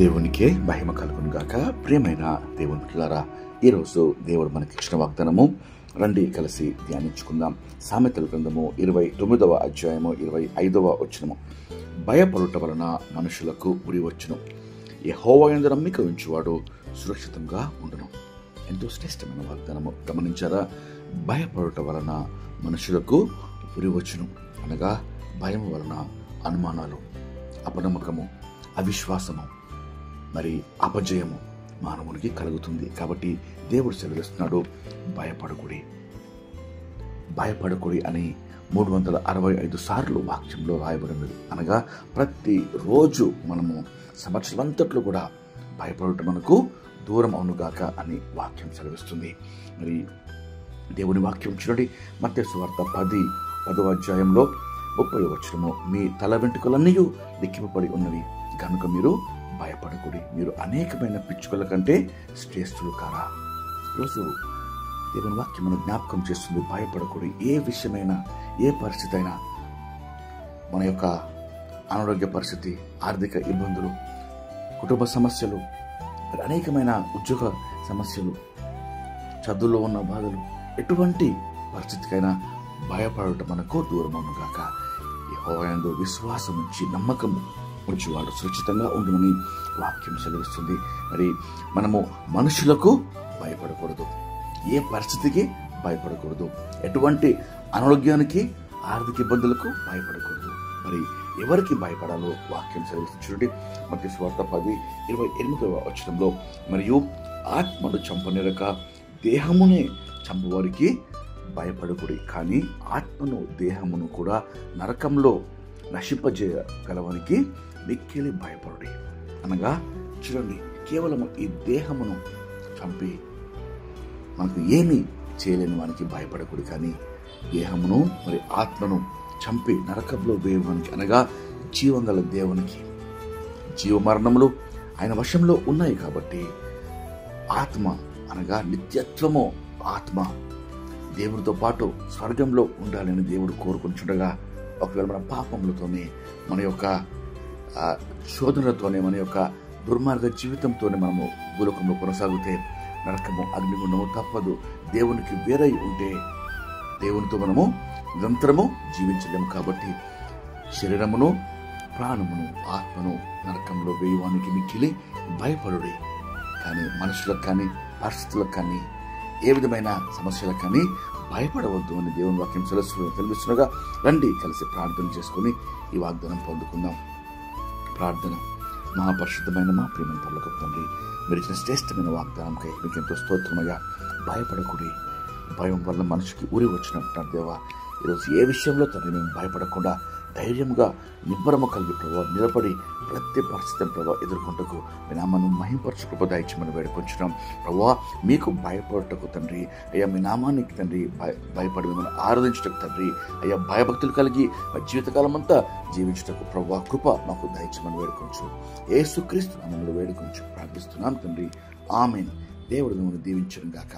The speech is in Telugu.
దేవునికే మహిమ కలుగును గాక. ప్రియమైన దేవుని పిల్లారా, ఈరోజు దేవుడు మనకి ఇచ్చిన వాగ్దానము రండి కలిసి ధ్యానించుకుందాం. సామెతల గ్రంథము 29వ అధ్యాయము 25వ వచనము. భయపడుట వలన మనుషులకు ఉరి వచ్చును, యెహోవా యందు నమ్మిక ఉంచువాడు సురక్షితంగా ఉండును. ఎంతో శ్రేష్టమైన వాగ్దానము. గమనించారా? భయపడుట వలన మనుషులకు ఉరి వచ్చును అనగా భయం వలన అనుమానాలు, అపనమ్మకము, అవిశ్వాసము, మరి అపజయము మానవునికి కలుగుతుంది. కాబట్టి దేవుడు సెలవిస్తున్నాడు, భయపడకుడి, భయపడకుడి అని 365 సార్లు వాక్యంలో రాయబడినది. అనగా ప్రతి రోజు మనము సంవత్సరం అంతట్లో కూడా భయపడటం మనకు దూరం అవునుగాక అని వాక్యం సెలవిస్తుంది. మరి దేవుని వాక్యం చూడండి, మత్తయి సువార్త 10వ అధ్యాయంలో 30వ వచనము. మీ తల వెంట్రుకలన్నీ లెక్కింపబడి ఉన్నవి కనుక మీరు భయపడకుడి, మీరు అనేకమైన పిచ్చుకల కంటే శ్రేష్ఠులు కారా. ఈరోజు దేవుని వాక్యం మనం జ్ఞాపకం చేస్తుంది, భయపడకుడి. ఏ విషయమైనా, ఏ పరిస్థితి అయినా, మన యొక్క అనారోగ్య పరిస్థితి, ఆర్థిక ఇబ్బందులు, కుటుంబ సమస్యలు, మరి అనేకమైన ఉద్యోగ సమస్యలు, చదువులో ఉన్న బాధలు, ఎటువంటి పరిస్థితికైనా భయపడటం మనకు దూరమవును గాక. యెహోవా యందు విశ్వాసం ఉంచి నమ్మకం ఉంచి వాడు సురక్షితంగా ఉండునని వాక్యం సెలవిస్తుంది. మరి మనము మనుషులకు భయపడకూడదు, ఏ పరిస్థితికి భయపడకూడదు, ఎటువంటి అనారోగ్యానికి, ఆర్థిక ఇబ్బందులకు భయపడకూడదు. మరి ఎవరికి భయపడాలో వాక్యం సెలవిస్తుంది. చూడండి, మత్తయి సువార్త 10:28వ వచనంలో, మరియు ఆత్మను చంపనిరక దేహమునే చంపువారికి భయపడకుడి, కానీ ఆత్మను దేహమును కూడా నరకంలో నశింపజేయగలవానికి మిక్కిలి భయపడుడి. అనగా చూడండి, కేవలం ఈ దేహమును చంపి మనకు ఏమీ చేయలేని వానికి భయపడకూడదు, కానీ దేహమును మరి ఆత్మను చంపి నరకంలో వేయడానికి, అనగా జీవం గల దేవునికి జీవ మరణములు ఆయన వశంలో ఉన్నాయి. కాబట్టి ఆత్మ అనగా నిత్యత్వము, ఆత్మ దేవుడితో పాటు స్వర్గంలో ఉండాలని దేవుడు కోరుకుంటుండగా, ఒకవేళ మన పాపములతోనే, మన యొక్క శోధనలతోనే, మన యొక్క దుర్మార్గ జీవితంతోనే మనము భూలోకంలో కొనసాగితే నరకము, అగ్నిగుండము తప్పదు. దేవునికి వేరై ఉంటే దేవునితో మనము నిరంతరము జీవించలేము. కాబట్టి శరీరమును, ప్రాణమును, ఆత్మను నరకంలో వేయడానికి మిక్కిలి భయపడుడి. కానీ మనుషులకు కానీ, పరిస్థితులకు కానీ, ఏ విధమైన సమస్యలకు కానీ భయపడవద్దు అని దేవుని వాక్యం తెలుస్తుండగా రండి కలిసి ప్రార్థన చేసుకుని ఈ వాగ్దానం పొందుకుందాం. ప్రార్థన. మహాపరిశుద్ధమైన మా ప్రియమైన పరలోకపు తండ్రి, మీరు ఇచ్చిన శ్రేష్టమైన వాగ్దానంకై మీకు ఎంతో స్తోత్రమయ్యా. భయపడకుడి, భయం వల్ల మనిషికి ఉరి వచ్చినట్టు దేవా, ఈరోజు ఏ విషయంలో తండ్రి మేము భయపడకుండా ధైర్యంగా నిబ్బరము కలిగి ప్రభావ నిలబడి ప్రతి పరిస్థితిని ప్రభావ ఎదుర్కొంటకు మీ నామాన్ని మహింపరచు కృప దయచేయమని వేడుకొంచున్నాం. ప్రభావ మీకు భయపడటకు తండ్రి, అయ్యా మీ నామానికి తండ్రి భయపడి మిమ్మల్ని ఆరాధించటకు తండ్రి, అయ్యా భయభక్తులు కలిగి మా జీవితకాలం అంతా జీవించటకు ప్రభావ కృప మాకు దయచేయమని వేడుకొంచు. యేసుక్రీస్తు నామములో వేడుకొంచు ప్రార్థిస్తున్నాం తండ్రి. ఆమేన్. దేవుడు మిమ్మల్ని దీవించును గాక.